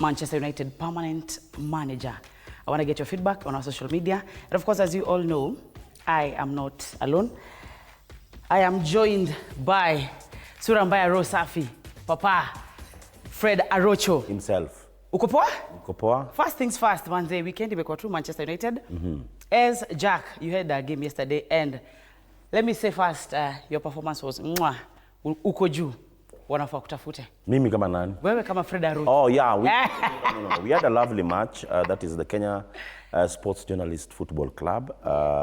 Manchester United permanent manager. I want to get your feedback on our social media. And of course, as you all know, I am not alone. I am joined by Surambaya Rosafi, Papa, Fred Arocho. Himself. Uko poa? Uko poa? First things first, Wednesday weekend, we got through Manchester United. As Jack, you had a game yesterday, and let me say first, your performance was mwah, uko juu. Wanafaa kutafute. Mimi kama nani? Wewe kama Fred Arocho. Oh yeah, we had a lovely match. That is the Kenya Sports Journalist Football Club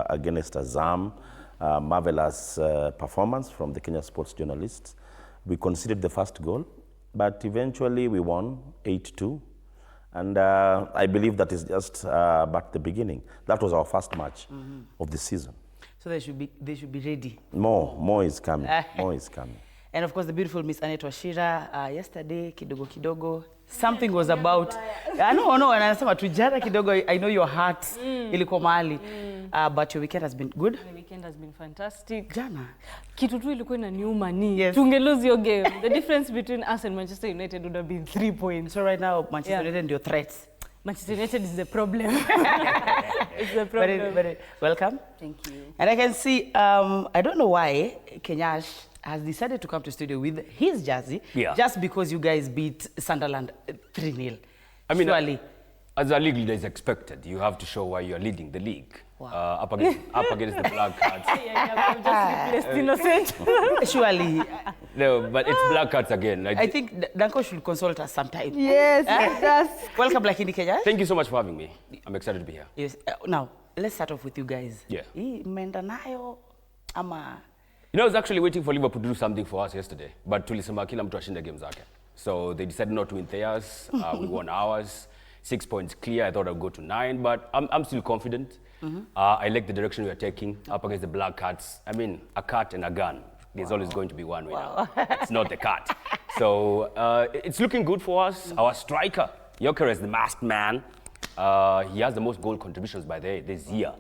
against Azam. Marvelous performance from the Kenya Sports Journalists. We conceded the first goal, but eventually we won 8-2. And I believe that is just but the beginning. That was our first match of the season. So they should be ready. More is coming. More is coming. And of course, the beautiful Miss Annette Washira, yesterday, kidogo, something was about... No, and anasema tujara kidogo, I know your heart ilikuwa mahali. But your weekend has been good. The weekend has been fantastic. Jana. Kitu tu ilikuwa inaniuma ni, Yes. tunge lose your game. The difference between us and Manchester United would have been 3 points. So right now, Manchester United and your threats. Manchester United is the problem. It's the problem. Very welcome. Thank you. And I can see, I don't know why Kenyash has decided to come to studio with his jersey, just because you guys beat Sunderland 3-0. I mean, surely. As a league leader is expected, you have to show why you are leading the league. Wow. Up against the Black Cards. I've just replaced innocent. Surely. No, but it's Black Cards again. Like, I think Danko should consult us sometime. Yes, it does. Welcome, Lakini Kenyash. thank you so much for having me. I'm excited to be here. Yes. Now, let's start off with you guys. Yeah. Mmeenda nayo ama... You know, I was actually waiting for Liverpool to do something for us yesterday, but tulisema kila mtu ashinde game zake. So they decided not to win theirs. We won ours. 6 points clear. I thought I'd go to 9, but I'm still confident. I like the direction we are taking up against the Black Cats. I mean, a cat and a gun. There's always going to be one winner. It's not the cat. So it's looking good for us. Our striker, Joker, is the masked man. He has the most goal contributions by this year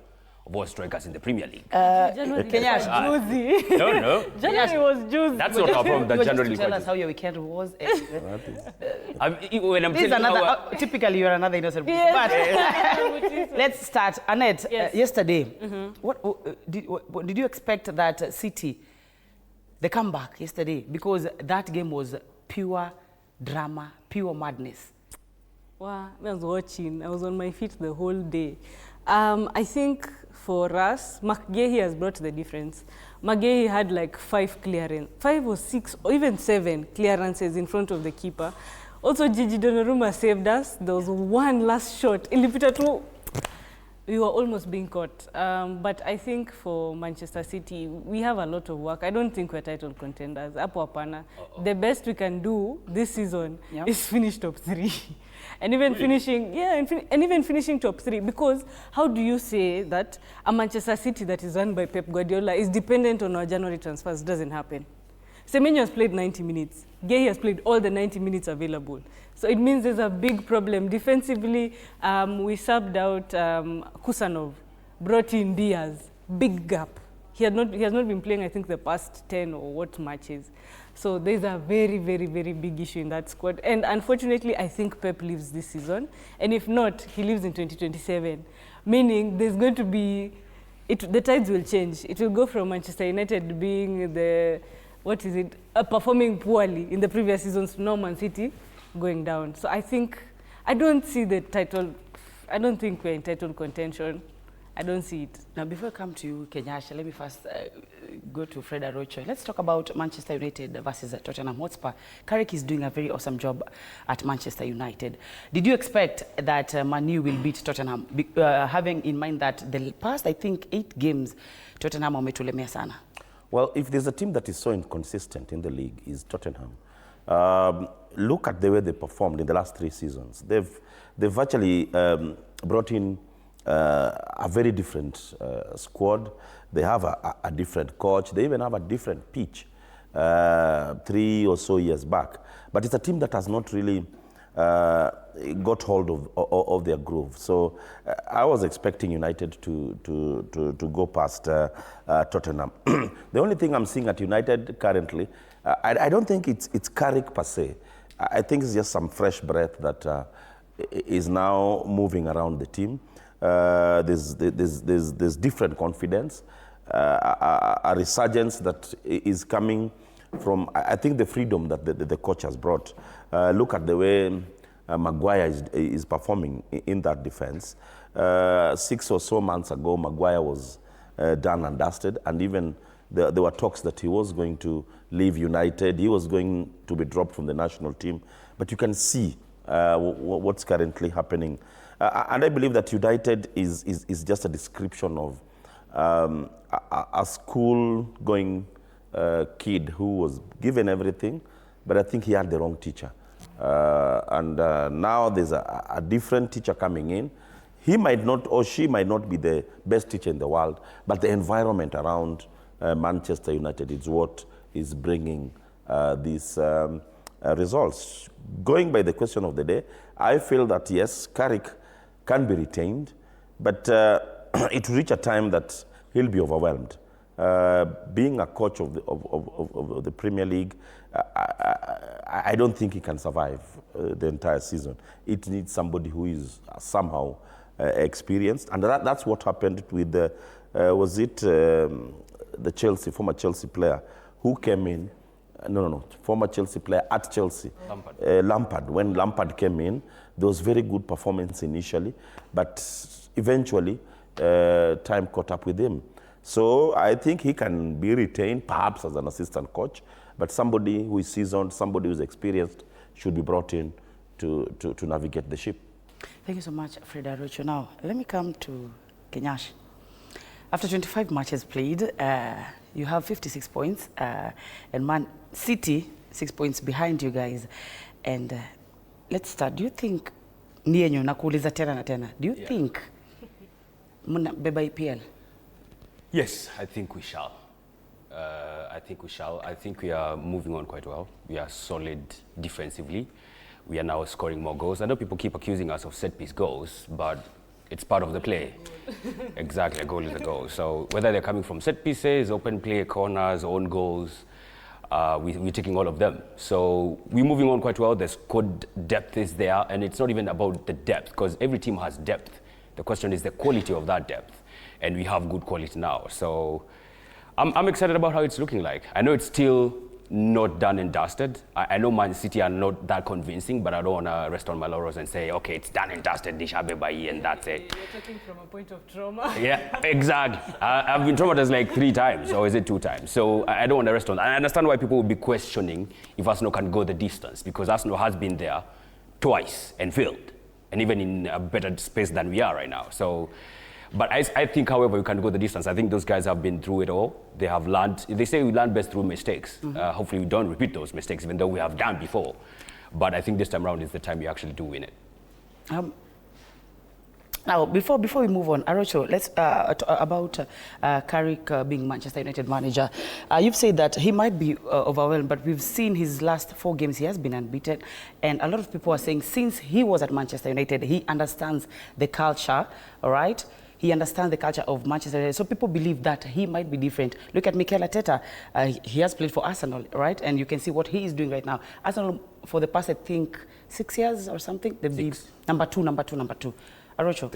of all strikers in the Premier League. Kenyash, Juicy. No. January was juicy. That's not our problem. That generally tell us how your weekend was. when I'm This is telling another, typically you're another innocent. Yes. But let's start. Annette, Yes. yesterday, what did you expect that City, the comeback yesterday? Because that game was pure drama, pure madness. Wow, I was watching. I was on my feet the whole day. I think for us, Ndege has brought the difference. Ndege had like 5 or 6 or even 7 clearances in front of the keeper. Also, Gigi Donnarumma saved us. There was one last shot. We were almost being caught. But I think for Manchester City, we have a lot of work. I don't think we're title contenders. Apo hapana. The best we can do this season is finish top 3. And even finishing top 3, because how do you say that a Manchester City that is run by Pep Guardiola is dependent on our January transfers? Doesn't happen. Semenyo has played 90 minutes. Gay has played all the 90 minutes available. So it means there's a big problem. Defensively, we subbed out Kusanov, brought in Diaz, big gap. He has not been playing, I think, the past 10 or what matches. So there's a very, very, very big issue in that squad. And unfortunately, I think Pep leaves this season. And if not, he leaves in 2027. Meaning there's going to be, the tides will change. It will go from Manchester United being performing poorly in the previous seasons to now Man City going down. So I don't see the title, I don't think we're in title contention. I don't see it. Now, before I come to you, Kenyash, let me first go to Fred Arocho. Let's talk about Manchester United versus Tottenham Hotspur. Carrick is doing a very awesome job at Manchester United. Did you expect that Man U will beat Tottenham, having in mind that the past, I think, 8 games, Tottenham wametulemea sana? Well, if there's a team that is so inconsistent in the league, is Tottenham. Look at the way they performed in the last 3 seasons. They've actually brought in a very different squad. They have a different coach. They even have a different pitch 3 or so years back. But it's a team that has not really got hold of their groove. So I was expecting United to go past Tottenham. The only thing I'm seeing at United currently, I don't think it's Carrick per se. I think it's just some fresh breath that is now moving around the team. There's different confidence, a resurgence that is coming from, I think, the freedom that the coach has brought. Look at the way Maguire is performing in that defense. 6 or so months ago, Maguire was done and dusted, and even there were talks that he was going to leave United. He was going to be dropped from the national team. But you can see what's currently happening. And I believe that United is just a description of a school-going kid who was given everything, but I think he had the wrong teacher. Now there's a different teacher coming in. He might not, or she might not be the best teacher in the world, but the environment around Manchester United is what is bringing these results. Going by the question of the day, I feel that yes, Carrick can be retained, but it will reach a time that he'll be overwhelmed. Being a coach of the Premier League, I don't think he can survive the entire season. It needs somebody who is somehow experienced, and that's what happened with the the former Chelsea player who came in. Former Chelsea player at Chelsea, Lampard. When Lampard came in, there was very good performance initially, but eventually time caught up with him. So I think he can be retained, perhaps as an assistant coach, but somebody who is seasoned, somebody who is experienced, should be brought in to navigate the ship. Thank you so much, Fred Arocho. Now, let me come to Kenyash. After 25 matches played, you have 56 points, and Man City 6 points behind you guys. And let's start. Do you think, nienyo nakuuliza tena na tena, do you think muna beba EPL? Yes, I think we shall. I think we are moving on quite well. We are solid defensively. We are now scoring more goals. I know people keep accusing us of set-piece goals, but it's part of the play. Exactly, a goal is a goal. So whether they're coming from set pieces, open play, corners, own goals, we're taking all of them. So we're moving on quite well. The squad depth is there, and it's not even about the depth, because every team has depth. The question is the quality of that depth, and we have good quality now. So I'm excited about how it's looking like. I know it's still not done and dusted. I know Man City are not that convincing, but I don't want to rest on my laurels and say, okay, it's done and dusted, and that's it. You're talking from a point of trauma. Yeah, exactly. I've been traumatized like 3 times, or is it 2 times? So I don't want to rest on that. I understand why people will be questioning if Arsenal can go the distance, because Arsenal has been there twice and failed, and even in a better space than we are right now. So, but I think, however, you can go the distance. I think those guys have been through it all. They have learned. They say we learn best through mistakes. Hopefully we don't repeat those mistakes, even though we have done before. But I think this time around is the time we actually do win it. Now, before we move on, Arocho, let's about Carrick being Manchester United manager. You've said that he might be overwhelmed, but we've seen his last 4 games, he has been unbeaten. And a lot of people are saying since he was at Manchester United, he understands the culture, all right? He understands the culture of Manchester United. So people believe that he might be different. Look at Mikel Arteta. He has played for Arsenal, right? And you can see what he is doing right now. Arsenal, for the past, I think, 6 years or something, they've been number two. Arocho.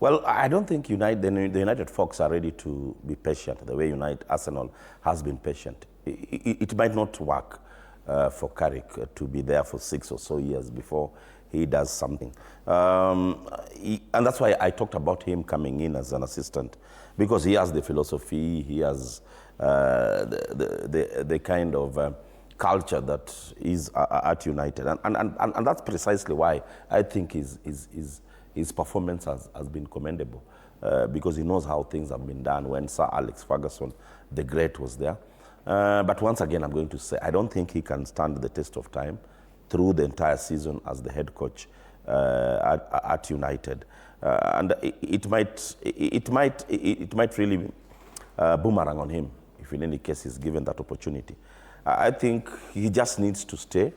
Well, I don't think the United folks are ready to be patient the way Arsenal has been patient. It might not work for Carrick to be there for 6 or so years before he does something. And that's why I talked about him coming in as an assistant, because he has the philosophy, he has the kind of culture that is at United. And that's precisely why I think his performance has been commendable, because he knows how things have been done when Sir Alex Ferguson, the great, was there. But once again, I'm going to say, I don't think he can stand the test of time through the entire season as the head coach at United. And it might really boomerang on him if in any case he's given that opportunity. I think he just needs to stay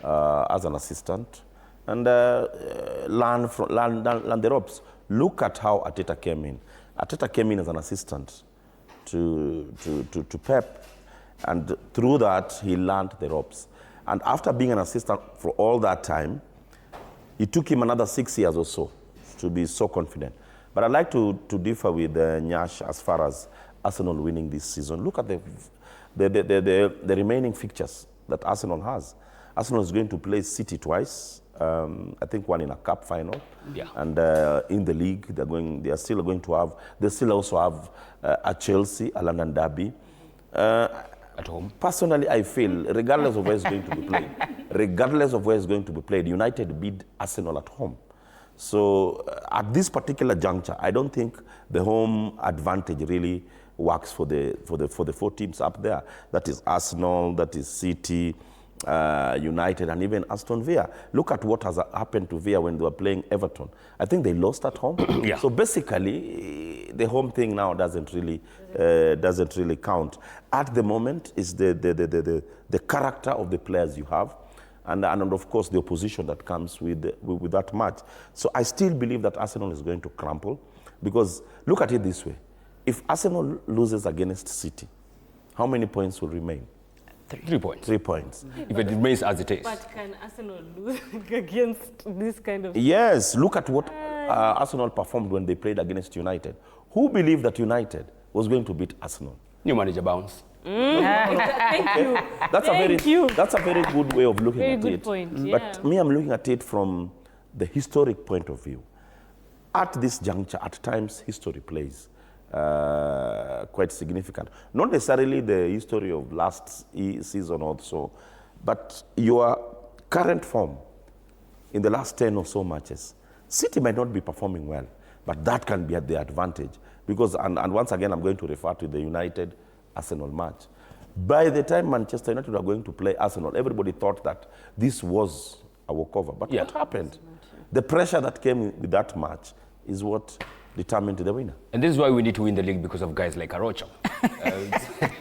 as an assistant and learn the ropes. Look at how Arteta came in. Arteta came in as an assistant to Pep, and through that he learned the ropes. And after being an assistant for all that time, it took him another 6 years or so to be so confident. But I'd like to differ with Nyash as far as Arsenal winning this season. Look at the remaining fixtures that Arsenal has. Arsenal is going to play City twice. I think one in a cup final, and in the league they still also have a Chelsea, a London derby. At home. Personally, I feel, regardless of where it's going to be played, United beat Arsenal at home. So at this particular juncture, I don't think the home advantage really works for the four teams up there. That is Arsenal, that is City, United, and even Aston Villa. Look at what has happened to Villa when they were playing Everton. I think they lost at home. Yeah. So basically, the home thing now doesn't really count. At the moment, is the character of the players you have, and of course the opposition that comes with that match. So I still believe that Arsenal is going to crumple, because look at it this way: if Arsenal loses against City, how many points will remain? 3 points. 3 points. If it remains as it is. But can Arsenal lose against this kind of... Yes, look at what Arsenal performed when they played against United. Who believed that United was going to beat Arsenal? New manager bounce. Thank you. That's a very good way of looking at it. Very good point, yeah. But me, I'm looking at it from the historic point of view. At this juncture, at times, history plays quite significant. Not necessarily the history of last season or so, but your current form in the last 10 or so matches. City might not be performing well, but that can be at the advantage. Because, and once again, I'm going to refer to the United-Arsenal match. By the time Manchester United were going to play Arsenal, everybody thought that this was a walkover. But what happened? The pressure that came with that match is what determined the winner. And this is why we need to win the league, because of guys like Arocha.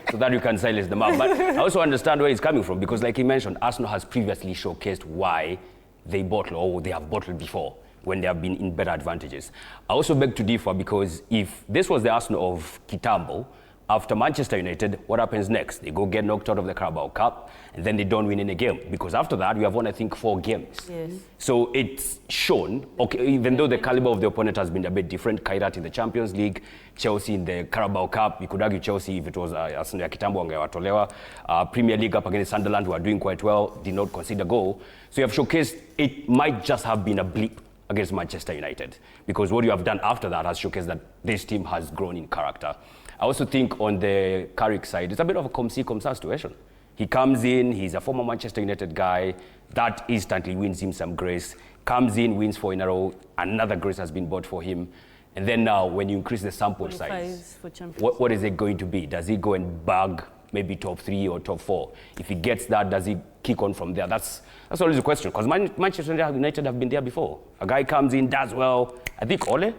So that you can silence them out. But I also understand where he's coming from, because like he mentioned, Arsenal has previously showcased why they bottle, or they have bottled before, when they have been in better advantages. I also beg to differ, because if this was the Arsenal of Kitambo, after Manchester United, what happens next? They go get knocked out of the Carabao Cup, and then they don't win any game. Because after that, we have won, I think, 4 games. Yes. So it's shown, okay, even though the caliber of the opponent has been a bit different, Kairat in the Champions League, Chelsea in the Carabao Cup, you could argue Chelsea, if it was Arsenal ya Kitambo, angewatolewa. Premier League up against Sunderland, who are doing quite well, did not concede a goal. So you have showcased, it might just have been a blip against Manchester United, because what you have done after that has showcased that this team has grown in character. I also think on the Carrick side, it's a bit of a come-see, come-sa situation. He comes in, he's a former Manchester United guy, that instantly wins him some grace, comes in, wins 4 in a row, another grace has been bought for him. And then now, when you increase the sample size, what is it going to be? Does he go and bag maybe top 3 or top 4? If he gets that, does he kick on from there? That's always a question, because Manchester United have been there before. A guy comes in, does well, I think Ole?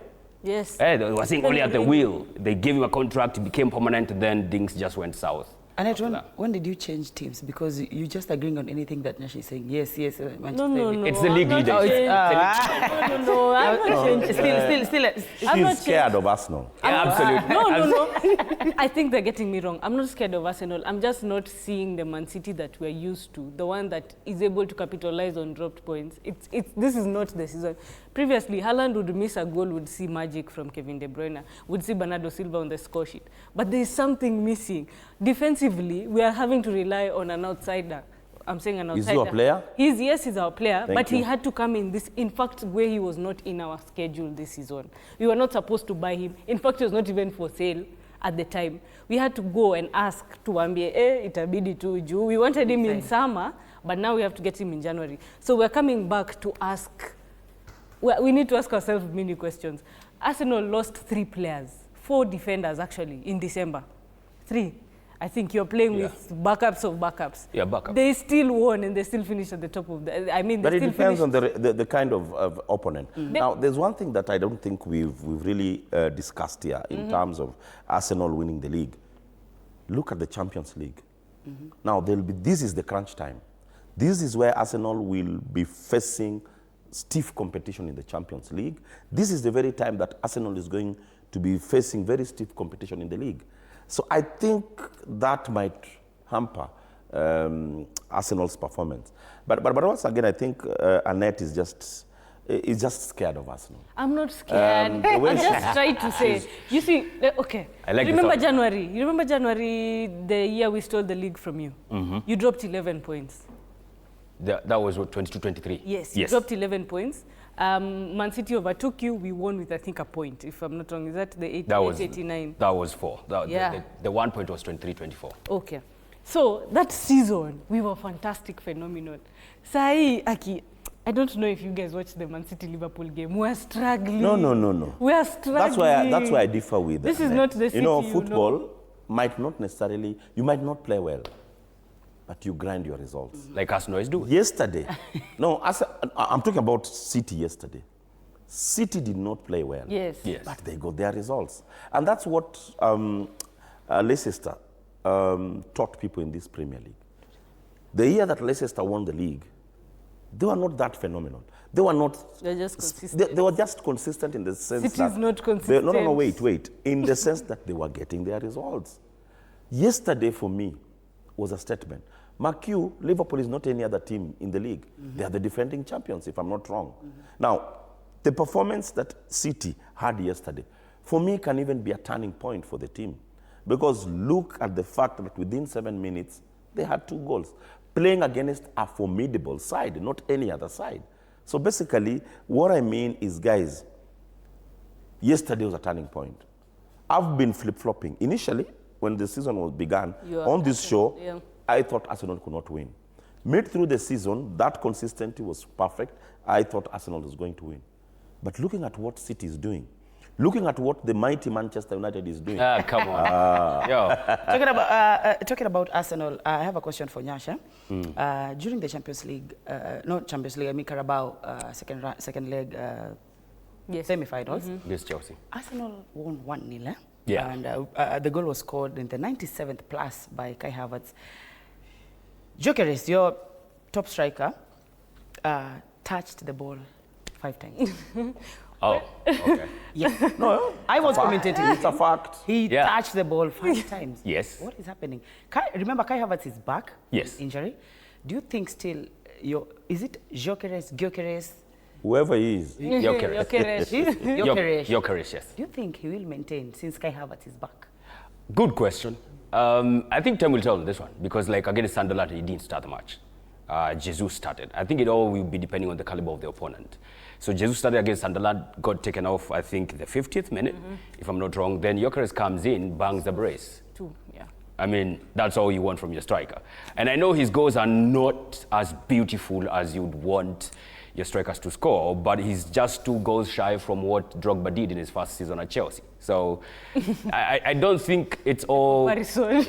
Yes. They were saying Ole at the wheel. They gave him a contract, he became permanent, and then things just went south. Annette, when did you change teams? Because you just agreeing on anything that Nash is saying. Yes, Manchester No. It's the league leader. No, I'm not changing. She's not scared of Arsenal. Yeah, absolutely. No. I think they're getting me wrong. I'm not scared of Arsenal. I'm just not seeing the Man City that we're used to, the one that is able to capitalize on dropped points. This is not the season. Previously, Haaland would miss a goal, would see magic from Kevin De Bruyne, would see Bernardo Silva on the score sheet. But there is something missing. Defensively, we are having to rely on an outsider. I'm saying an outsider. Is he a player? He's our player, Thank but you. he had to come in fact, where he was not in our schedule this season. We were not supposed to buy him. In fact, he was not even for sale at the time. We had to go and ask tuambie, itabidi tu juu. We wanted him in summer, but now we have to get him in January. So we're coming back to ask, we need to ask ourselves many questions. Arsenal lost 3 players, 4 defenders actually, in December. 3. I think you're playing with backups of backups. Yeah, backup. They still won and they still finished at the top of the... But it depends on the kind of opponent. Now, there's one thing that I don't think we've really discussed here in terms of Arsenal winning the league. Look at the Champions League. Now, this is the crunch time. This is where Arsenal will be facing stiff competition in the Champions League. This is the very time that Arsenal is going to be facing very stiff competition in the league. So I think that might hamper Arsenal's performance. But once again, I think Annette is just scared of Arsenal. I'm not scared. the way I'm she- just trying to say. You see, okay. I like the remember thought. January? You remember January, the year we stole the league from you? You dropped 11 points. That was what, 22-23? Yes, you dropped 11 points. Man City overtook you. We won with, I think, a point, if I'm not wrong. Is that the 89? That was 4. Yeah. The 1 point was 23-24. Okay. So that season, we were fantastic, phenomenal. Sai, Aki, I don't know if you guys watched the Man City-Liverpool game. We are struggling. No. We are struggling. That's why I differ with This is Annette. not the City, You know, you football know. might not necessarily, you might not play well, but you grind your results. Like Arsenal is doing. Yesterday, I'm talking about City yesterday. City did not play well. Yes. Yes. But they got their results. And that's what Leicester taught people in this Premier League. The year that Leicester won the league, they were not that phenomenal. They were not... They're just consistent. They were just consistent in the sense City that... is not consistent. No, wait. In the sense that they were getting their results. Yesterday, for me, was a statement. Mark you, Liverpool is not any other team in the league. They are the defending champions, if I'm not wrong. Now, the performance that City had yesterday, for me, can even be a turning point for the team. Because look at the fact that within 7 minutes, they had 2 goals. Playing against a formidable side, not any other side. So basically, what I mean is, guys, yesterday was a turning point. I've been flip-flopping. Initially, when the season was began, on this show, yeah. I thought Arsenal could not win. Mid through the season, that consistency was perfect. I thought Arsenal was going to win. But looking at what City is doing, looking at what the mighty Manchester United is doing, Come on. Yo. Talking about Arsenal, I have a question for Nyasha. During the Champions League, not Champions League, I mean Carabao second leg Yes. semi-finals, Against Chelsea. Arsenal won 1-0. Eh? Yeah. And the goal was scored in the 97th plus by Kai Havertz. Gyökeres, your top striker, touched the ball 5 times. Oh, okay. Yes. no, I was commentating. it's a fact. He Yeah. touched the ball 5 times. Yes. What is happening? Remember, Kai Havertz is back. Yes. Injury. Do you think still, is it Gyökeres? Whoever he is, Gyökeres. Gyökeres. Gyökeres, yes. Do you think he will maintain since Kai Havertz is back? Good question. I think time will tell on this one because, like, against Sunderland, he didn't start the match. Jesus started. I think it all will be depending on the caliber of the opponent. So Jesus started against Sunderland, got taken off, I think, the 50th minute, if I'm not wrong. Then Gyökeres comes in, bangs the brace. 2, yeah. I mean, that's all you want from your striker. And I know his goals are not as beautiful as you'd want your strikers to score, but he's just 2 goals shy from what Drogba did in his first season at Chelsea. So I don't think it's all... Very soon.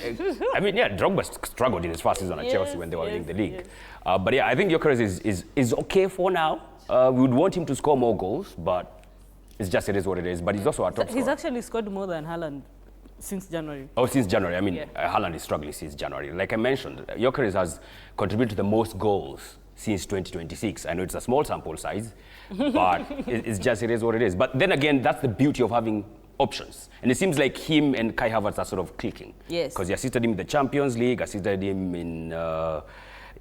I mean, yeah, Drogba struggled in his first season at Chelsea when they were winning the league. But yeah, I think Gyökeres is okay for now. We would want him to score more goals, but it's just it is what it is. But he's also a top scorer. He's actually scored more than Haaland since January. Oh, since January. I mean, Haaland is struggling since January. Like I mentioned, Gyökeres has contributed the most goals since 2026. I know it's a small sample size, but it's just it is what it is. But then again, that's the beauty of having options. And it seems like him and Kai Havertz are sort of clicking. Yes. Because he assisted him in the Champions League, assisted him in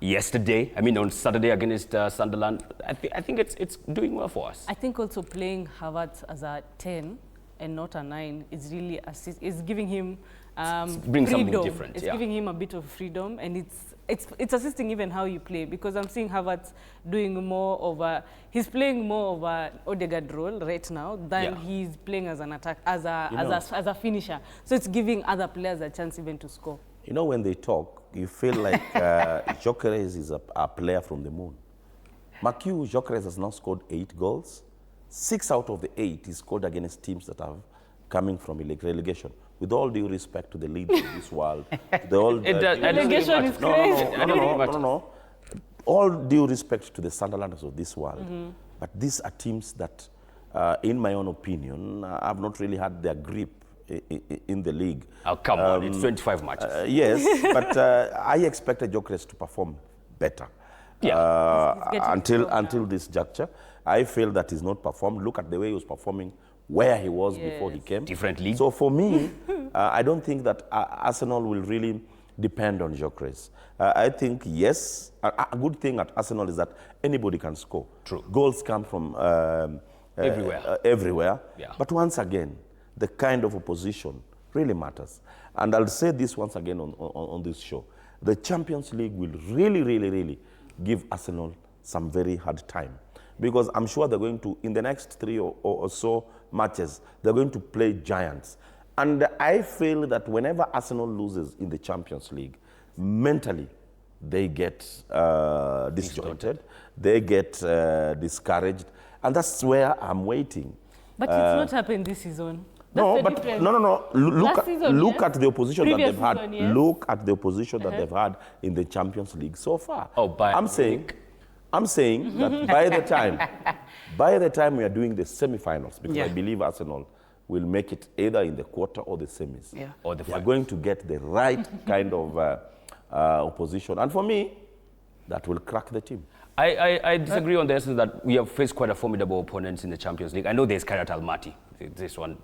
yesterday. I mean, on Saturday against Sunderland. I think it's doing well for us. I think also playing Havertz as a 10 and not a 9 is really is giving him Bring something freedom. different, It's yeah. giving him a bit of freedom, and it's assisting even how you play, because I'm seeing Havertz doing more of he's playing more of an Odegaard role right now than he's playing as an attack as a finisher. So it's giving other players a chance even to score. You know, when they talk, you feel like Gyökeres is a player from the moon. Gyökeres has now scored 8 goals. 6 out of the 8 is scored against teams that are coming from relegation. With all due respect to the leads of this world, Relegation is crazy. No. All due respect to the Sunderlanders of this world, but these are teams that, in my own opinion, have not really had their grip in the league. Oh, come on, it's 25 matches. Yes, but I expected Gyökeres to perform better. Until this juncture, I feel that he's not performed. Look at the way he was performing, where he was before he came. Different league. So for me, I don't think that Arsenal will really depend on Gyökeres. I think, yes, a good thing at Arsenal is that anybody can score. True. Goals come from everywhere. Yeah. But once again, the kind of opposition really matters. And I'll say this once again on this show. The Champions League will really give Arsenal some very hard time. Because I'm sure they're going to, in the next 3 or so matches, they're going to play giants. And I feel that whenever Arsenal loses in the Champions League, mentally, they get disjointed, they get discouraged, and that's where I'm waiting. But it's not happened this season. No, That's the but difference. no. Look, season, look yes. at the opposition that Previous they've had. season, yes. Look at the opposition that they've had in the Champions League so far. Oh, Bayern I'm saying that by the time we are doing the semi-finals, because I believe Arsenal will make it either in the quarter or the semis. Yeah. Or the They are final. going to get the right kind of opposition, and for me, that will crack the team. I disagree on the essence that we have faced quite a formidable opponents in the Champions League. I know there's Carrick Almaty. This one,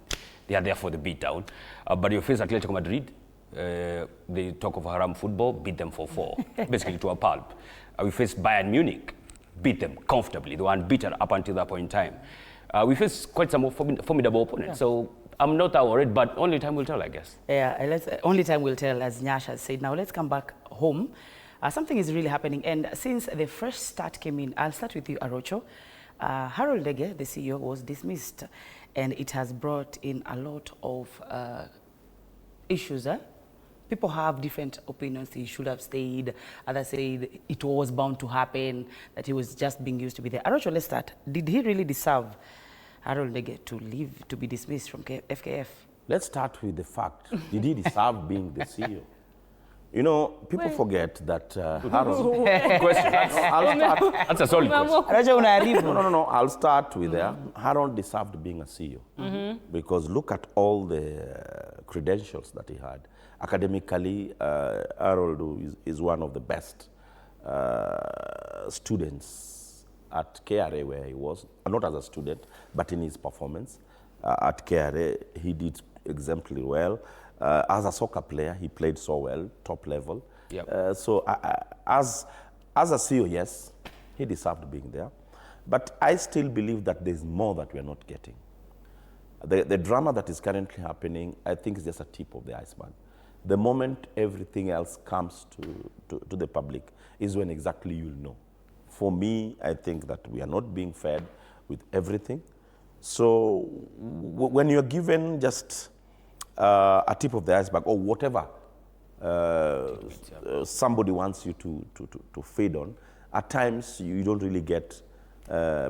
they are there for the beatdown. But you face Atletico Madrid. They talk of haram football, beat them for 4, basically to a pulp. We faced Bayern Munich, beat them comfortably. They were unbeaten up until that point in time. We faced quite some formidable opponents. So I'm not that worried, but only time will tell, I guess. Yeah, only time will tell, as Nyash has said. Now let's come back home. Something is really happening, and since the fresh start came in, I'll start with you, Arocho. Harold Ndege, the CEO, was dismissed, and it has brought in a lot of issues. People have different opinions. He should have stayed. Others say it was bound to happen, that he was just being used to be there. Arocho, let's start. Did he really deserve Harold Ndege to leave, to be dismissed from FKF? Let's start with the fact. Did he deserve being the CEO? You know, people forget that Harold... Question. I'll start. That's a solid question. Arocho, unaharibu. No. I'll start with Harold deserved being a CEO. Because look at all the credentials that he had. Academically, Harold is one of the best students at KRA where he was, not as a student, but in his performance. At KRA, he did exemplary well. As a soccer player, he played so well, top level. Yep. So as a CEO, yes, he deserved being there. But I still believe that there's more that we're not getting. The drama that is currently happening, I think, is just a tip of the iceberg. The moment everything else comes to the public is when exactly you'll know. For me, I think that we are not being fed with everything. So when you're given just a tip of the iceberg or whatever somebody wants you to feed on, at times you don't really get,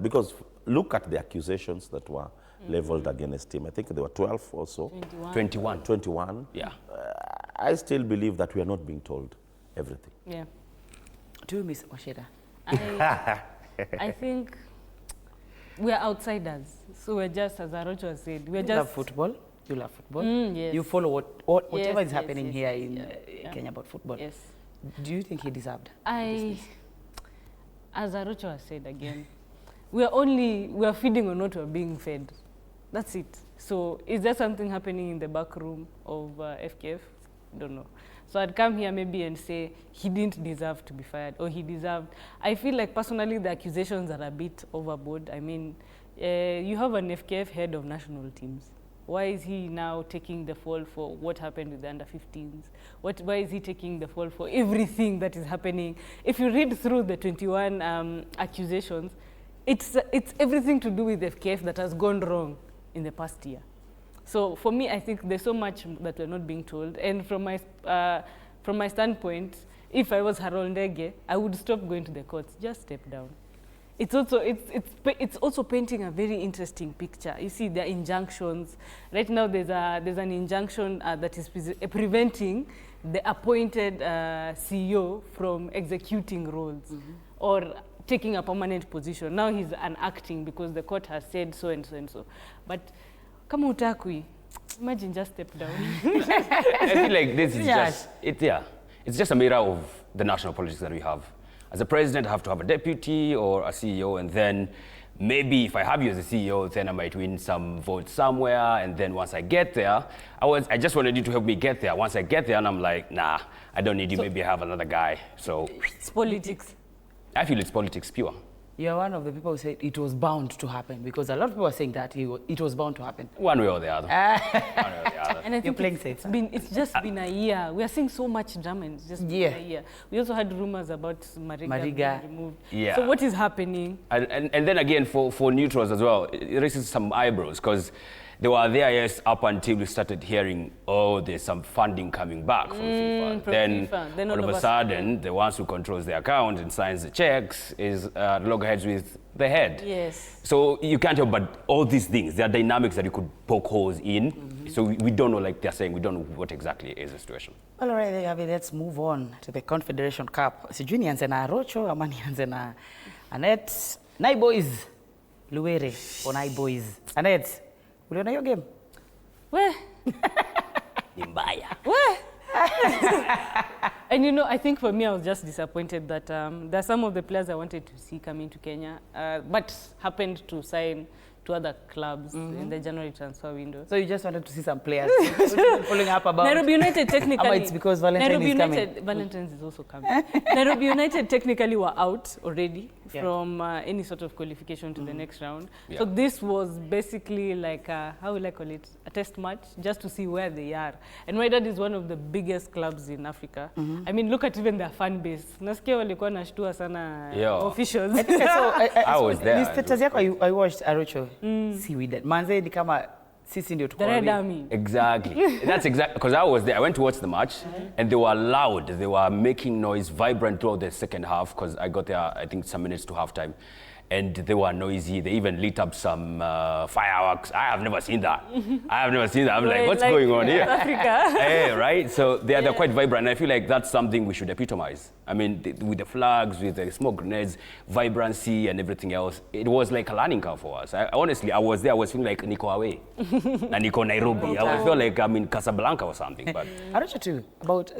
because look at the accusations that were leveled against him. I think there were 12 or so. 21. Yeah. I still believe that we are not being told everything. Yeah. To you, Ms. Washeda. I think we are outsiders. So we're just, as Arocho has said, we're You just... love football. You love football. Yes. You follow whatever is happening yes, here yes, in Kenya about football. Yes. Do you think he deserved? As Arocho has said again, we are feeding on what we're being fed. That's it. So is there something happening in the back room of FKF? Don't know. So I'd come here maybe and say he didn't deserve to be fired, or he deserved. I feel like personally the accusations are a bit overboard. I mean, you have an FKF head of national teams. Why is he now taking the fall for what happened with the under-15s? Why is he taking the fall for everything that is happening? If you read through the 21 accusations, it's everything to do with FKF that has gone wrong in the past year. So for me, I think there's so much that we're not being told. And from my standpoint, if I was Harold Ndege, I would stop going to the courts, just step down. It's also painting a very interesting picture. You see, there are injunctions. Right now, there's an injunction that is preventing the appointed CEO from executing roles or taking a permanent position. Now he's an acting because the court has said so and so and so. But kama utakui, imagine just step down. I feel like this is it's just a mirror of the national politics that we have. As a president, I have to have a deputy or a CEO, and then maybe if I have you as a CEO, then I might win some votes somewhere. And then once I get there, I just wanted you to help me get there. Once I get there, and I'm like, nah, I don't need you. Maybe I have another guy. So It's politics. I feel it's politics pure. You're one of the people who said it was bound to happen, because a lot of people are saying that it was bound to happen. One way or the other. One way or the other. And I think playing safe. it's just been a year. We are seeing so much drama, and it's just been a year. We also had rumors about Mariga being removed. Yeah. So what is happening? And then again, for neutrals as well, it raises some eyebrows, because they were there, yes, up until we started hearing, oh, there's some funding coming back from FIFA. Then all of a sudden, the ones who controls the account and signs the checks is loggerheads with the head. Yes. So you can't help but all these things, there are dynamics that you could poke holes in. So we don't know, like they're saying, we don't know what exactly is the situation. Well, all right, let's move on to the Confederation Cup. Sijui nianze na Rocho ama nianze na Annette. Nai boys, Luere for Nai boys. Annette, uliona hiyo game? Where? Ni mbaya. Where? And you know, I think for me, I was just disappointed that there are some of the players I wanted to see coming to Kenya, but happened to sign to other clubs in the January transfer window. So you just wanted to see some players following up about Nairobi United technically. Ama it's because Valentine is coming. Valentine's is also coming. Nairobi United technically were out already from any sort of qualification to the next round. Yeah. So this was basically like how will I call it, a test match, just to see where they are. And Wydad is one of the biggest clubs in Africa. I mean, look at even their fan base. Nasikia walikuwa nashtua sana officials. I was there. This status yako I watched Arocho. See with that. Manze ni kama sisi ndio The Red Army. Exactly. That's exactly, because I was there. I went to watch the match, and they were loud. They were making noise, vibrant throughout the second half, because I got there, I think, some minutes to halftime. And they were noisy. They even lit up some fireworks. I have never seen that. I have never seen that. I'm like, what's going on here? Africa. Hey, right? So they're quite vibrant. And I feel like that's something we should epitomize. I mean, with the flags, with the smoke grenades, vibrancy and everything else, it was like a learning curve for us. Honestly, I was there, I was feeling like Niko away. And Niko Nairobi. I felt like I'm in Casablanca or something. But Arocho too, about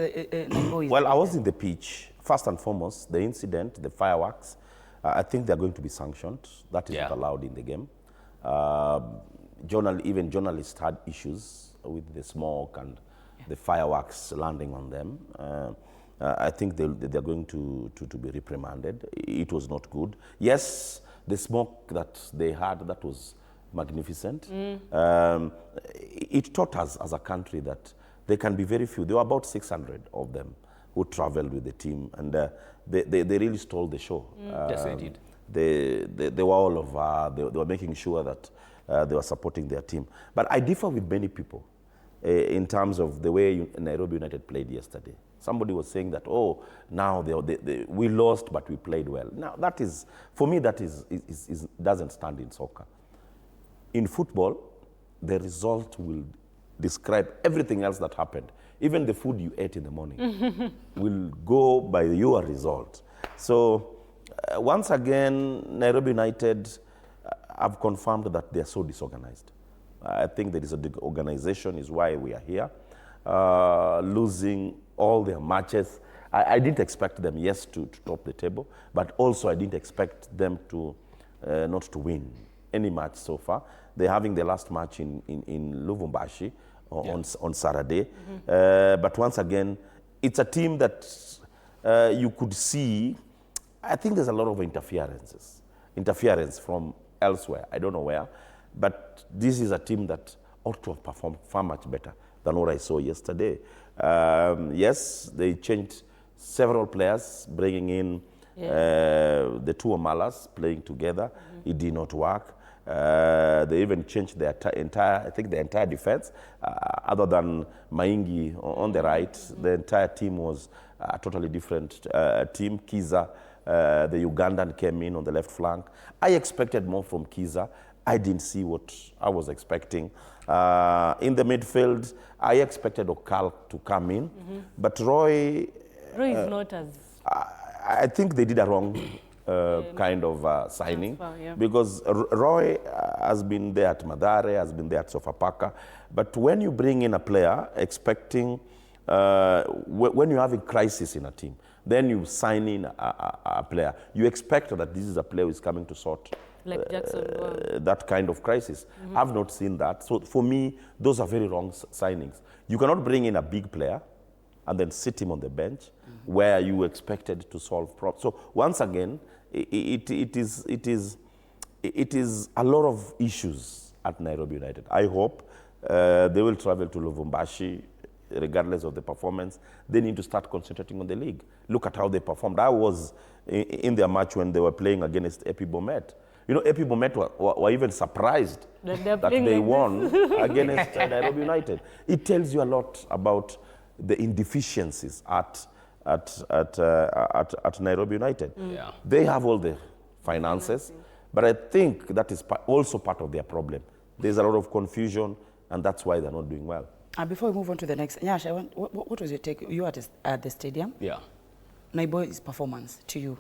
boys. Well, I was in the pitch. First and foremost, the incident, the fireworks, I think they're going to be sanctioned. That is not allowed in the game. Even journalists had issues with the smoke and the fireworks landing on them. I think they're going to be reprimanded. It was not good. Yes, the smoke that they had, that was magnificent. It taught us as a country that there can be very few. There were about 600 of them who traveled with the team, and they really stole the show. yes, they did. They were all over. They were making sure that they were supporting their team. But I differ with many people in terms of the way Nairobi United played yesterday. Somebody was saying that, oh, now we lost, but we played well. Now, that is, for me, that doesn't stand in soccer. In football, the result will describe everything else that happened. Even the food you ate in the morning will go by your result. So once again, Nairobi United have confirmed that they are so disorganized. I think the disorganization is why we are here. Losing all their matches. I didn't expect them, yes, to top the table, but also I didn't expect them to not to win any match so far. They're having their last match in Lubumbashi on Saturday. But once again, it's a team that you could see, I think there's a lot of interference from elsewhere. I don't know where, but this is a team that ought to have performed far much better than what I saw yesterday. Yes, they changed several players, bringing in the two Omalas playing together. It did not work. They even changed the entire defense. Other than Maingi on the right, the entire team was a totally different team. Kiza, the Ugandan, came in on the left flank. I expected more from Kiza. I didn't see what I was expecting. In the midfield, I expected Okal to come in, but Roy is not as... I think they did a wrong kind of signing, because Roy has been there at Mathare, has been there at Sofapaka, but when you bring in a player expecting, when you have a crisis in a team, then you sign in a player, you expect that this is a player who is coming to sort Like Jackson. that kind of crisis. I've not seen that. So for me, those are very wrong signings. You cannot bring in a big player and then sit him on the bench where you expected to solve problems. So once again, it is a lot of issues at Nairobi United. I hope they will travel to Lubumbashi regardless of the performance. They need to start concentrating on the league. Look at how they performed. I was in their match when they were playing against EP Bomet. You know, EP Bomet were even surprised that they won against Nairobi United. It tells you a lot about the inefficiencies at Nairobi United. Yeah. They have all the finances, but I think that is also part of their problem. There's a lot of confusion, and that's why they're not doing well. Before we move on to the next, Nyash, what was your take? You were at the stadium. Yeah. Naibo's performance to you.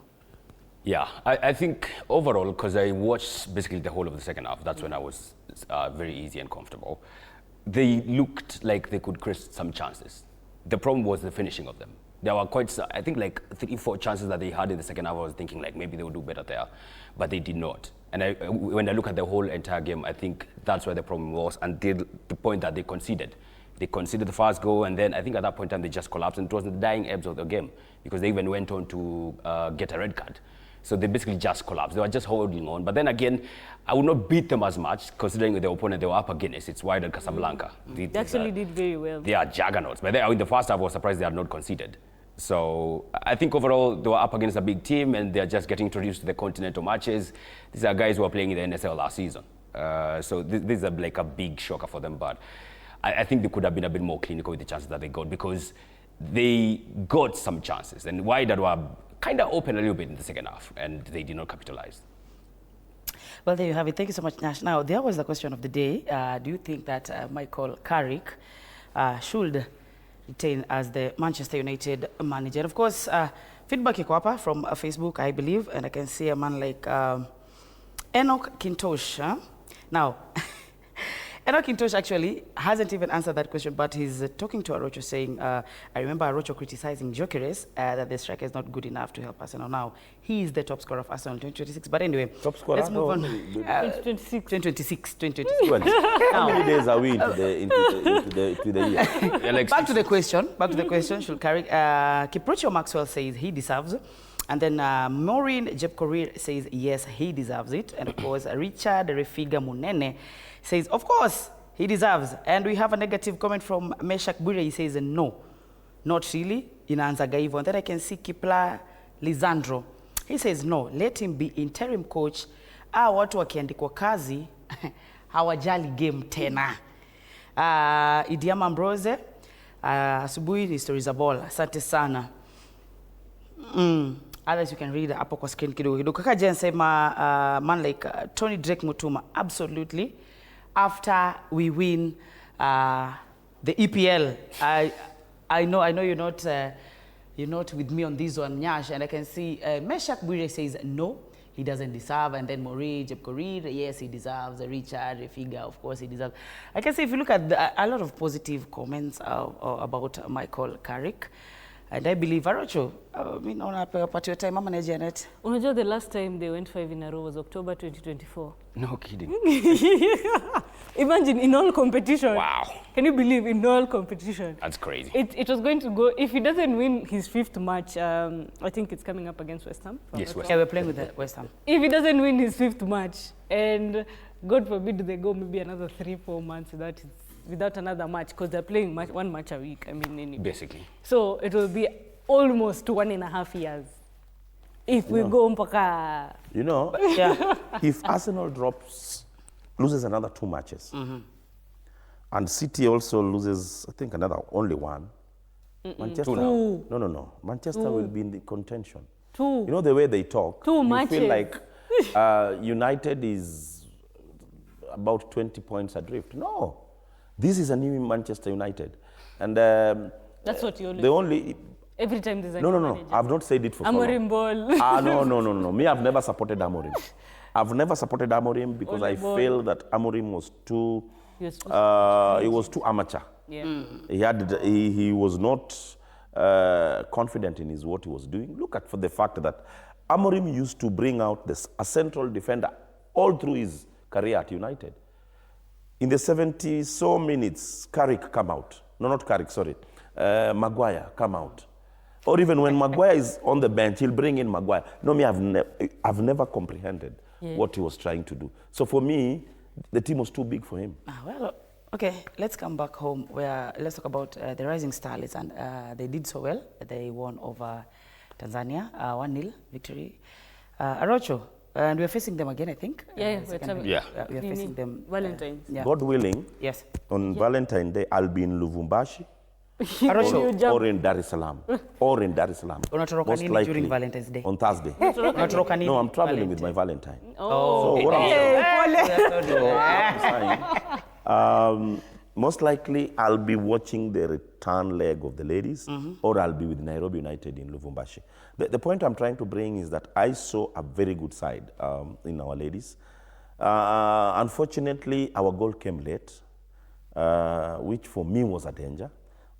Yeah, I think overall, because I watched basically the whole of the second half, that's when I was very easy and comfortable. They looked like they could create some chances. The problem was the finishing of them. There were quite, I think like 3-4 chances that they had in the second half. I was thinking like maybe they would do better there, but they did not. And when I look at the whole entire game, I think that's where the problem was until the point that they conceded. They conceded the first goal, and then I think at that point in time they just collapsed, and it was the dying ebbs of the game because they even went on to get a red card. So they basically just collapsed. They were just holding on. But then again, I would not beat them as much, considering the opponent they were up against. It's Wydad Casablanca. They actually did very well. They are juggernauts. But in the first half, I was surprised they had not conceded. So I think overall, they were up against a big team, and they're just getting introduced to the continental matches. These are guys who were playing in the NSL last season. So this is like a big shocker for them. But I think they could have been a bit more clinical with the chances that they got, because they got some chances. And Wydad were kind of open a little bit in the second half, and they did not capitalize. Well, there you have it. Thank you so much, Nash. Now, there was the question of the day. Do you think that Michael Carrick should retain as the Manchester United manager? Of course, feedback iko hapa from Facebook, I believe, and I can see a man like Enoch Kintosh. Now, Enoch Kintosh actually hasn't even answered that question, but he's talking to Arocho saying, I remember Arocho criticizing Gyökeres that the striker is not good enough to help Arsenal. Now, he is the top scorer of Arsenal in 2026. But anyway, Top scorer? let's move on. 2026. 2026. How many days are we into the year? Back to the question. Should Carrick, Kiprocho Maxwell says he deserves it. And then Maureen Jepkorir says yes, he deserves it. And of course, Richard Refiga Munene says, of course, he deserves. And we have a negative comment from Meshak Bure. He says, no, not really. Inaanza gaivo. And then I can see Kipla Lisandro. He says, no, let him be interim coach. Watu wakiandikwa kazi, hawajali game tena. Idiama Ambrose, asubuhi ni stories za ball. Asante sana. Others you can read hapo kwa screen kidogo. Kaka Jen sema man like Tony Drake Mutuma, absolutely. After we win the EPL, I know you're not with me on this one, Nyash, and I can see Meshak Bure says no, he doesn't deserve, and then Maureen Jepkorir, yes, he deserves. Richard Refiga, of course, he deserves. I can see if you look at a lot of positive comments about Michael Carrick. And I believe Arocho, part your time, Mama Janet. Unajua the last time they went 5 in a row was October 2024. No kidding. Imagine, in all competition. Wow. Can you believe, in all competition? That's crazy. It was going to go, if he doesn't win his 5th match, I think it's coming up against West Ham. Yes, West Yeah, we're playing with the West Ham. If he doesn't win his 5th match, and God forbid they go maybe another 3-4 months without another match, because they're playing one match a week, anyway. Basically. So it will be almost 1.5 years if we go mpaka. You know, Yeah. if Arsenal loses another 2 matches, and City also loses, I think, only one, Manchester, no. Manchester will be in the contention. 2. You know the way they talk, 2 you matches. feel like United is about 20 points adrift. No, this is a new Manchester United, and That's what you only. Every time there's a No. manager. I've not said it for so long. Amorim ball. No. Me, I've never supported Amorim. I've never supported Amorim because I feel that Amorim was too. He was too amateur. Yeah. He was not confident in what he was doing. Look at for the fact that Amorim used to bring out a central defender all through his career at United. In the 70 so minutes, Carrick come out. No, not Carrick, sorry. Maguire come out. Or even when Maguire is on the bench, he'll bring in Maguire. No, me, I've never comprehended what he was trying to do. So for me, the team was too big for him. Well, okay, let's come back home. Let's talk about the Rising Starlets, and they did so well. They won over Tanzania, 1-0 victory. Arocho, and we're facing them again, I think. We're facing them. Valentine's. God willing, yes. On Valentine's Day, I'll be in Lubumbashi. Arocho. Or in Dar es Salaam. Or in Dar es Salaam. Unatoroka nini during Valentine's Day? On Thursday. Unatoroka nini? No, I'm traveling with my Valentine. Oh, so what I'm saying, most likely I'll be watching the return leg of the ladies, or I'll be with Nairobi United in Lubumbashi. The point I'm trying to bring is that I saw a very good side in our ladies. Unfortunately, our goal came late, which for me was a danger.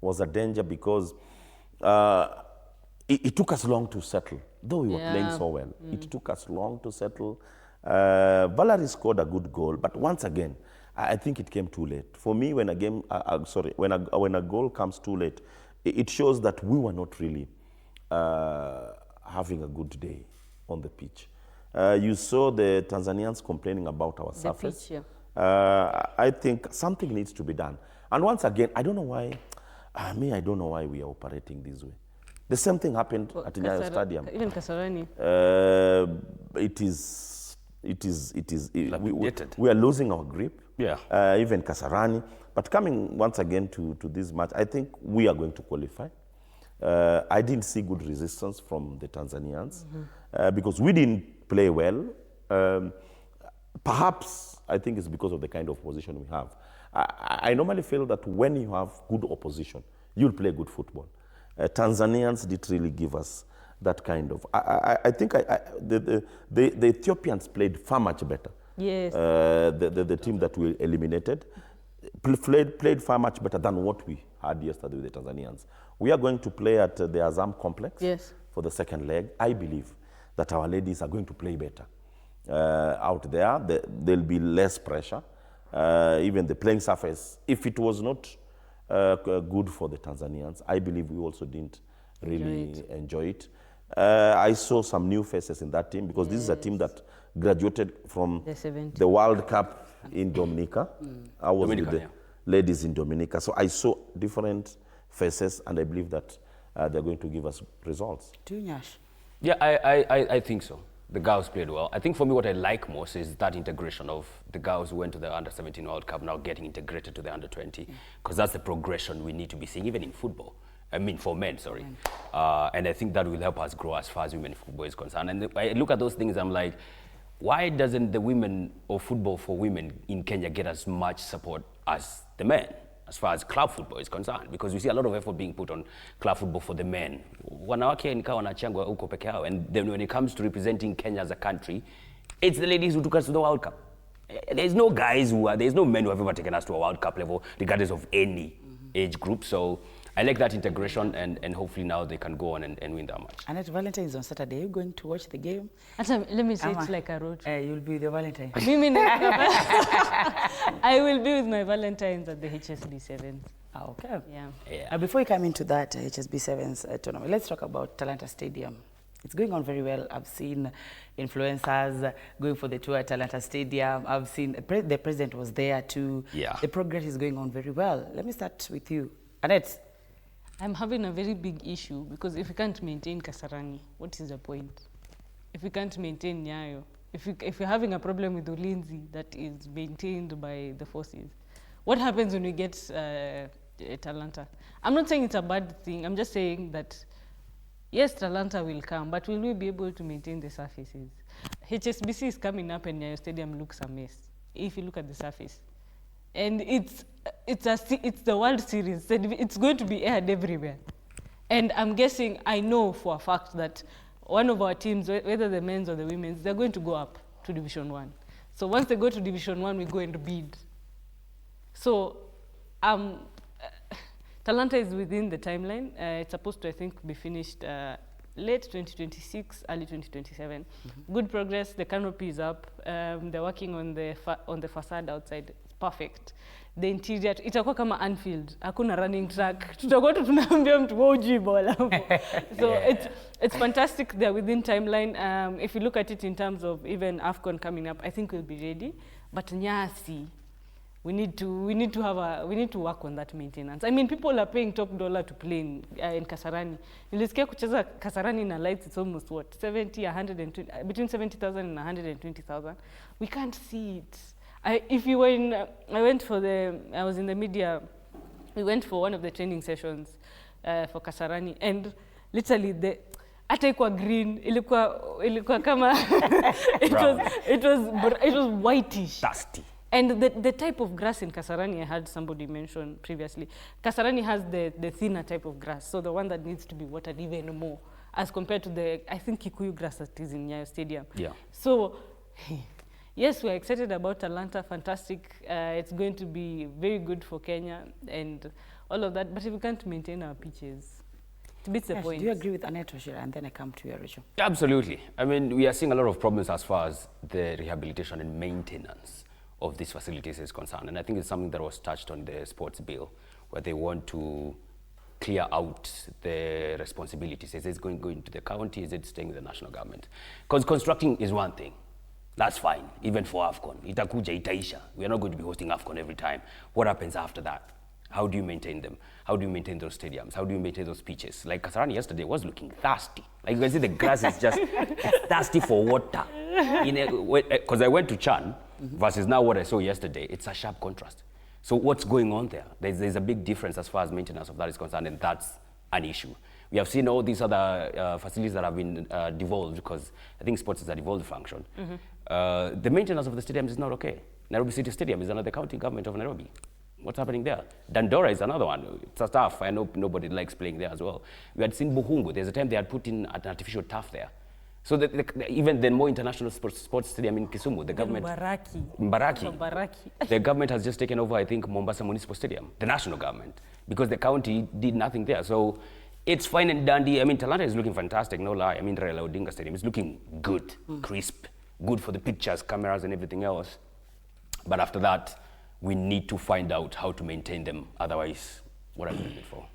Because it took us long to settle. Though we were playing so well, it took us long to settle. Valerie scored a good goal, but once again, I think it came too late. For me, when a game, when a goal comes too late, it shows that we were not really having a good day on the pitch. You saw the Tanzanians complaining about our surface. Pitch, yeah. I think something needs to be done. And once again, I don't know why. I don't know why we are operating this way. The same thing happened at Nyayo Stadium. Even Kasarani. We are losing our grip. Yeah. Even Kasarani. But coming once again to this match, I think we are going to qualify. I didn't see good resistance from the Tanzanians because we didn't play well. Perhaps I think it's because of the kind of position we have. I normally feel that when you have good opposition, you'll play good football. Tanzanians didn't really give us that kind of. I think the Ethiopians played far much better. Yes. The team that we eliminated played far much better than what we had yesterday with the Tanzanians. We are going to play at the Azam complex for the second leg. I believe that our ladies are going to play better out there. There'll be less pressure. Even the playing surface, if it was not good for the Tanzanians, I believe we also didn't really enjoy it. I saw some new faces in that team because this is a team that graduated from the World Cup in Dominica. I was with the ladies in Dominica. So I saw different faces, and I believe that they're going to give us results. Yeah, I think so. The girls played well. I think for me what I like most is that integration of the girls who went to the Under-17 World Cup now getting integrated to the Under-20, because that's the progression we need to be seeing, even in football. I mean, for men, sorry. And I think that will help us grow as far as women football is concerned. And I look at those things, I'm like, why doesn't the women or football for women in Kenya get as much support as the men, as far as club football is concerned? Because we see a lot of effort being put on club football for the men. Wanawake nikawa wanachangwa huko peke yao. And then when it comes to representing Kenya as a country, it's the ladies who took us to the World Cup. There's no there's no men who have ever taken us to a World Cup level, regardless of any age group. So I like that integration, and hopefully now they can go on and win that match. And at Valentine's on Saturday, are you going to watch the game? Let me say it's like a road. You'll be with your Valentine. I will be with my Valentines at the HSBC Sevens. Okay. Yeah. Before we come into that HSBC Sevens tournament, let's talk about Talanta Stadium. It's going on very well. I've seen influencers going for the tour at Talanta Stadium. I've seen the president was there too. Yeah. The progress is going on very well. Let me start with you. Annette. I'm having a very big issue because if we can't maintain Kasarani, what is the point? If we can't maintain Nyayo, if we're having a problem with Ulinzi that is maintained by the forces, what happens when we get Talanta? I'm not saying it's a bad thing. I'm just saying that, yes, Talanta will come, but will we be able to maintain the surfaces? HSBC is coming up and Nyayo Stadium looks a mess, if you look at the surface. And it's the World Series. It's going to be aired everywhere. And I'm guessing, I know for a fact that one of our teams, whether the men's or the women's, they're going to go up to Division 1. So once they go to Division 1, we go and bid. So Talanta is within the timeline. It's supposed to, I think, be finished late 2026, early 2027. Good progress. The canopy is up. They're working on the facade outside. It's perfect. The interior itakuwa kama Anfield. Hakuna running track. Tutakuwa tu tunaambia mtu hujui bola. So it's fantastic. They're within timeline. If you look at it in terms of even AFCON coming up, I think we'll be ready. But Nyasi, we need to work on that maintenance. I mean, people are paying top dollar to play in Kasarani. Nilisikia kucheza Kasarani na lights, it's almost what, 70, 120, between 70,000 and 120,000. We can't see it. I was in the media, we went for one of the training sessions for Kasarani, and literally hata ikuwa green, ilikuwa kama it was whitish. Dusty. And the type of grass in Kasarani, I had somebody mention previously, Kasarani has the thinner type of grass, so the one that needs to be watered even more, as compared to I think Kikuyu grass that is in Nyayo Stadium. Yeah. So, yes, we're excited about Atlanta, fantastic. It's going to be very good for Kenya and all of that, but if we can't maintain our pitches, it beats the point. Do you agree with Annette Oshira? And then I come to you, Rachel. Absolutely. I mean, we are seeing a lot of problems as far as the rehabilitation and maintenance of these facilities is concerned. And I think it's something that was touched on the sports bill, where they want to clear out the responsibilities. Is it going to the county? Is it staying with the national government? Because constructing is one thing. That's fine, even for AFCON. Itakuja, itaisha. We are not going to be hosting AFCON every time. What happens after that? How do you maintain them? How do you maintain those stadiums? How do you maintain those pitches? Like Kasarani yesterday was looking thirsty. Like you can see the grass is just it's thirsty for water. Because I went to Chan versus now what I saw yesterday, it's a sharp contrast. So what's going on there? There's a big difference as far as maintenance of that is concerned, and that's an issue. We have seen all these other facilities that have been devolved, because I think sports is a devolved function. The maintenance of the stadiums is not okay. Nairobi City Stadium is under the county government of Nairobi. What's happening there? Dandora is another one. It's a turf. I know nobody likes playing there as well. We had seen Buhungu. There's a time they had put in an artificial turf there. So even the more international sports stadium in Kisumu, the government... Mbaraki. The government has just taken over, I think, Mombasa Municipal Stadium, the national government, because the county did nothing there. So it's fine and dandy. I mean, Talanta is looking fantastic, no lie. I mean, Raila Odinga Stadium is looking good, crisp, good for the pictures, cameras, and everything else. But after that, we need to find out how to maintain them. Otherwise, what are we doing it for?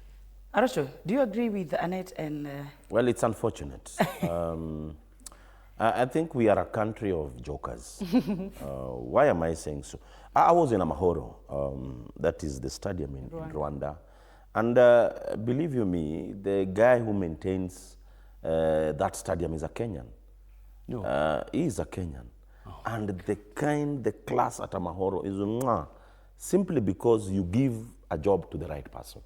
Aracho, do you agree with Annette and... Well, it's unfortunate. I think we are a country of jokers. Why am I saying so? I was in Amahoro, that is the stadium in Rwanda. And believe you me, the guy who maintains that stadium is a Kenyan. No. He is a Kenyan. Oh. And the class at Amahoro is simply because you give a job to the right person.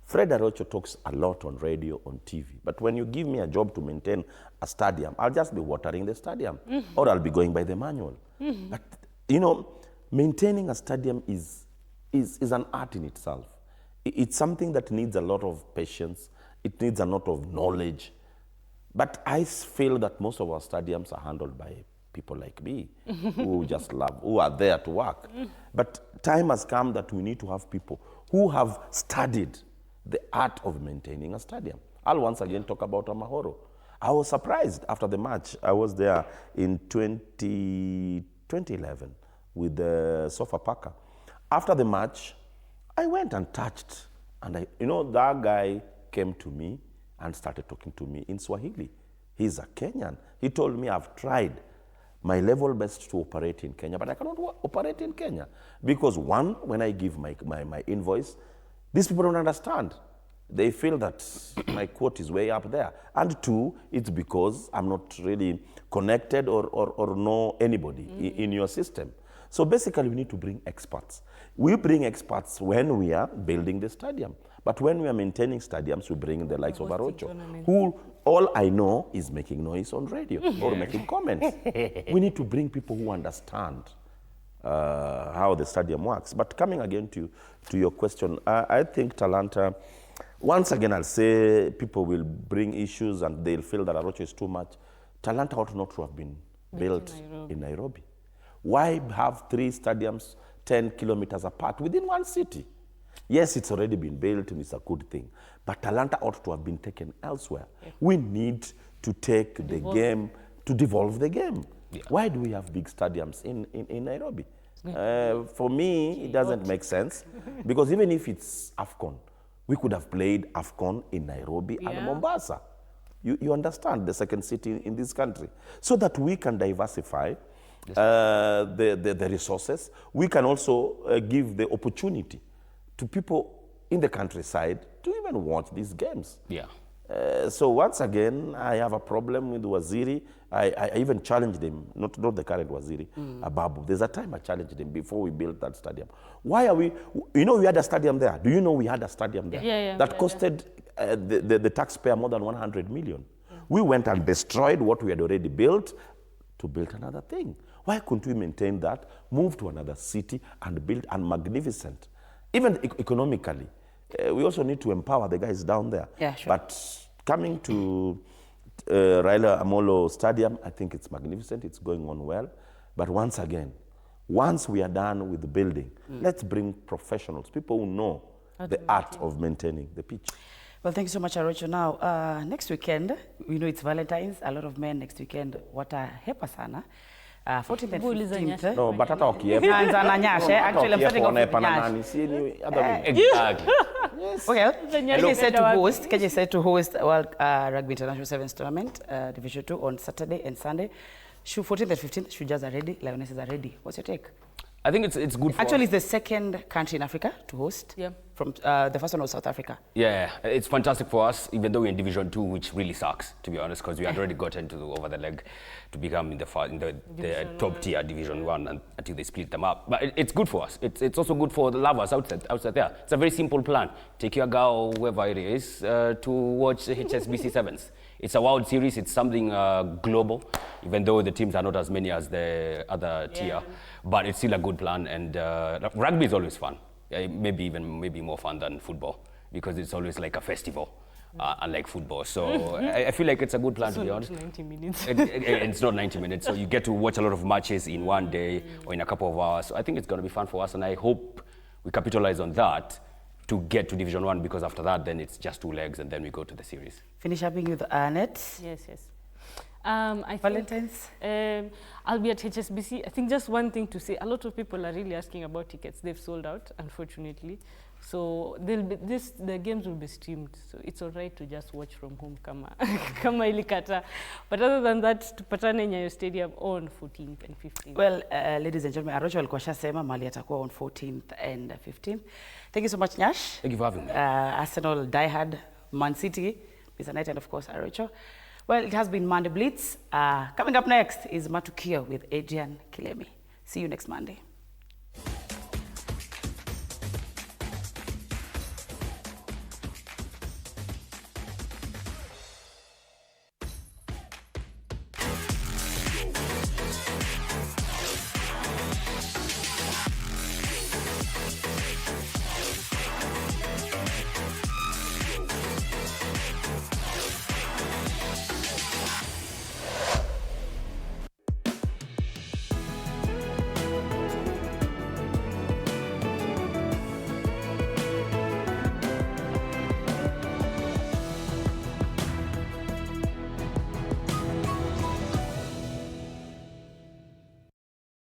Fred Arocho talks a lot on radio, on TV, but when you give me a job to maintain a stadium, I'll just be watering the stadium, or I'll be going by the manual. But, you know, maintaining a stadium is an art in itself. It's something that needs a lot of patience. It needs a lot of knowledge. But I feel that most of our stadiums are handled by people like me, who just love, who are there to work. But time has come that we need to have people who have studied the art of maintaining a stadium. I'll once again talk about Amahoro. I was surprised after the match. I was there in 2011 with the Sofapaka. After the match, I went and touched, and that guy came to me and started talking to me in Swahili. He's a Kenyan. He told me, I've tried my level best to operate in Kenya, but I cannot operate in Kenya. Because one, when I give my invoice, these people don't understand. They feel that my quote is way up there. And two, it's because I'm not really connected or know anybody in your system. So basically, we need to bring experts. We bring experts when we are building the stadium. But when we are maintaining stadiums, we bring the likes of Arocho, who all I know is making noise on radio or making comments. We need to bring people who understand how the stadium works. But coming again to your question, I think Talanta, once again I'll say people will bring issues and they'll feel that Arocho is too much. Talanta ought not to have been built in Nairobi. Why have 3 stadiums 10 kilometers apart within one city? Yes, it's already been built and it's a good thing. But Talanta ought to have been taken elsewhere. Yeah. We need to take the game, to devolve the game. Yeah. Why do we have big stadiums in Nairobi? For me, it doesn't make sense. Because even if it's AFCON, we could have played AFCON in Nairobi and Mombasa. You understand, the second city in this country. So that we can diversify the resources. We can also give the opportunity to people in the countryside to even watch these games. Yeah. So once again, I have a problem with Waziri. I even challenged him, not the current Waziri, Ababu. There's a time I challenged him before we built that stadium. Why are we, we had a stadium there. Do you know we had a stadium there? That costed the taxpayer more than 100 million. We went and destroyed what we had already built to build another thing. Why couldn't we maintain that, move to another city and build a magnificent, even economically? We also need to empower the guys down there. Yeah, sure. But coming to Raila Amolo Stadium, I think it's magnificent, it's going on well. But once again, once we are done with the building, let's bring professionals, people who know the art of maintaining the pitch. Well, thank you so much, Arocho. Now, next weekend, we know it's Valentine's, a lot of men next weekend, watahepa sana. 14th and 15th. No, but hata wakiepa. Actually, I'm starting off with Nyash. Exactly. Yes. Okay, Kenya is set to host World Rugby International Sevens Tournament, Division 2 on Saturday and Sunday. 14th and 15th, Shujas are ready, Lionesses are ready. What's your take? I think it's good for Actually, it's the second country in Africa to host. Yeah. From the first one was South Africa. Yeah, it's fantastic for us, even though we're in Division 2, which really sucks, to be honest, because we had already gotten to over the leg to become in the top tier Division 1 until they split them up. But it's good for us. It's also good for the lovers outside there. It's a very simple plan. Take your girl, whoever it is, to watch the HSBC Sevens. It's a World Series. It's something global, even though the teams are not as many as the other tier. But it's still a good plan, and rugby is always fun. Maybe more fun than football, because it's always like a festival, unlike football. So I feel like it's a good plan, to be honest. It's 90 minutes. It's not 90 minutes, so you get to watch a lot of matches in one day or in a couple of hours. So I think it's going to be fun for us, and I hope we capitalize on that to get to Division 1, because after that, then it's just 2 legs, and then we go to the series. Finish up with Annette. Yes. Valentine's. I'll be at HSBC. I think just one thing to say, a lot of people are really asking about tickets. They've sold out, unfortunately. So the games will be streamed. So it's all right to just watch from home kama ilikata. But other than that, tupatane Nyayo Stadium on 14th and 15th. Well, ladies and gentlemen, Arocho alikuwa shasema mali atakuwa on 14th and 15th. Thank you so much, Nyash. Thank you for having me. Arsenal diehard, Man City, Mr. Knight, and of course, Arocho. Well, it has been Monday Blitz. Coming up next is Matukio with Adrian Kilemi. See you next Monday.